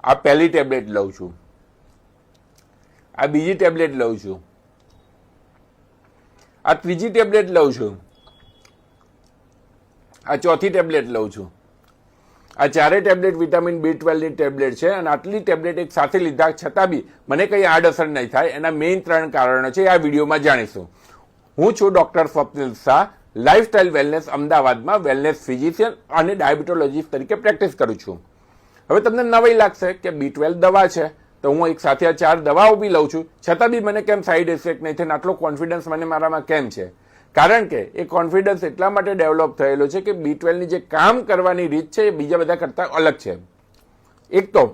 આ પહેલી ટેબ્લેટ લઉં છું, આ બીજી ટેબ્લેટ લઉં છું, આ ત્રીજી ટેબ્લેટ લઉં છું, આ ચોથી ટેબ્લેટ લઉં છું, આ ચારે ટેબ્લેટ વિટામિન B12 ની ટેબ્લેટ છે અને આટલી ટેબ્લેટ એક સાથે લીધા છતાં બી મને કંઈ આડઅસર નહીં થાય એના મેઇન 3 કારણો છે. આ વિડીયોમાં જાણીશું. હું છું doctor Swapnil Shah, lifestyle wellness અમદાવાદમાં વેલનેસ ફિઝિશિયન અને ડાયાબિટોલોજીસ્ટ તરીકે પ્રેક્ટિસ કરું છું. હવે તમને નવાઈ લાગશે કે B12 દવા છે તો હું એક સાથે આ 4 દવાઓ બી લઉં છું છતાં બી મને કેમ સાઈડ ઇફેક્ટ નહીં થાય, આટલો કોન્ફિડન્સ મને મારામાં કેમ છે? કારણ કે એ કોન્ફિડન્સ એટલા માટે ડેવલપ થયેલો છે કે B12 ની જે કામ કરવાની રીત છે એ બીજા બધા કરતા અલગ છે. એક તો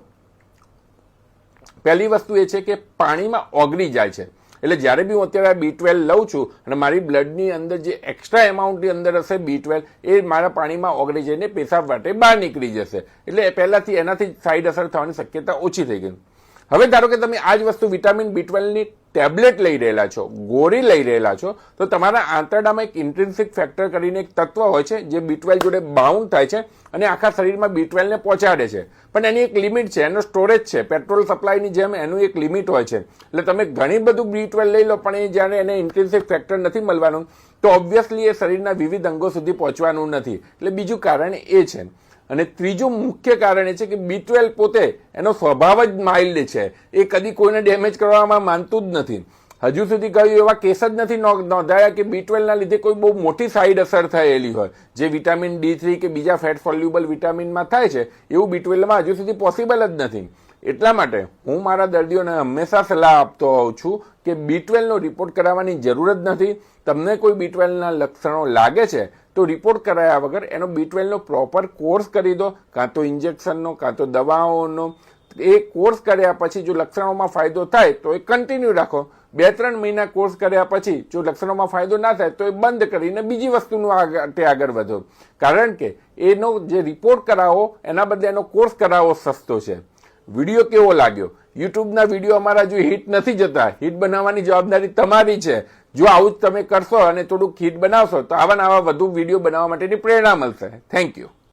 પહેલી વસ્તુ એ છે કે પાણીમાં ઓગળી જાય છે. એટલે જ્યારે બી હું અત્યારે B12 લઉં છું અને મારી બ્લડની અંદર જે એક્સ્ટ્રા એમાઉન્ટની અંદર હશે B12 એ મારા પાણીમાં ઓગળી જઈને પેશાબ વાટે બહાર નીકળી જશે. એટલે પહેલાથી એનાથી સાઈડ અસર થવાની શક્યતા ઓછી થઈ ગઈ. હવે ધારો કે તમે આ જ વસ્તુ વિટામિન B12 ની ટેબ્લેટ લઈ રહેલા છો, ગોળી લઈ રહેલા છો, તો તમારા આંતરડામાં એક ઇન્ટ્રિન્સિક ફેક્ટર કરીને એક તત્વ હોય છે જે B12 જોડે બાઉન્ડ થાય છે અને આખા શરીરમાં B12 ને પહોંચાડે છે. પણ એની એક લિમિટ છે, એનો સ્ટોરેજ છે. પેટ્રોલ સપ્લાયની જેમ એનું એક લિમિટ હોય છે. એટલે તમે ઘણી બધું B12 લઈ લો પણ એ જ્યારે એને ઇન્ટ્રિન્સિક ફેક્ટર નથી મળવાનું તો ઓબ્વિયસલી એ શરીરના વિવિધ અંગો સુધી પહોંચવાનું નથી. એટલે બીજું કારણ એ છે. અને ત્રીજું મુખ્ય કારણ એ છે કે B12 પોતે એનો સ્વભાવ જ માઇલ્ડ છે. એ કદી કોઈને ડેમેજ કરવામાં માનતું જ નથી. હજુ સુધી કઈ એવા કેસ જ નથી નોંધાયા કે B12 ના લીધે કોઈ બહુ મોટી સાઈડ અસર થયેલી હોય. જે વિટામિન D3 કે બીજા ફેટ સોલ્યુબલ વિટામિનમાં થાય છે એવું B12 માં હજુ સુધી પોસિબલ જ નથી. એટલા માટે હું મારા દર્દીઓને હંમેશા સલાહ આપતો હોઉં છું કે B12 નો રિપોર્ટ કરાવવાની જરૂર જ નથી. તમને કોઈ B12 ના લક્ષણો લાગે છે તો રિપોર્ટ કરાયા વગર એનો B12 નો પ્રોપર કોર્સ કરી દો, કાં તો ઇન્જેક્શનનો કાં તો દવાઓનો. એ કોર્સ કર્યા પછી જો લક્ષણોમાં ફાયદો થાય તો એ કન્ટિન્યુ રાખો. 2-3 મહિના કોર્સ કર્યા પછી જો લક્ષણોમાં ફાયદો ના થાય તો એ બંધ કરીને બીજી વસ્તુનું આગળ વધો. કારણ કે એનો જે રિપોર્ટ કરાવો એના બદલે એનો કોર્સ કરાવવો સસ્તો છે. વિડીયો કેવો લાગ્યો? યુટ્યુબના વિડીયો અમારા જો હિટ નથી જતા, હિટ બનાવવાની જવાબદારી તમારી છે. જો આવું જ તમે કરશો અને થોડુંક હિટ બનાવશો તો આવા વધુ વિડીયો બનાવવા માટેની પ્રેરણા મળશે. Thank you.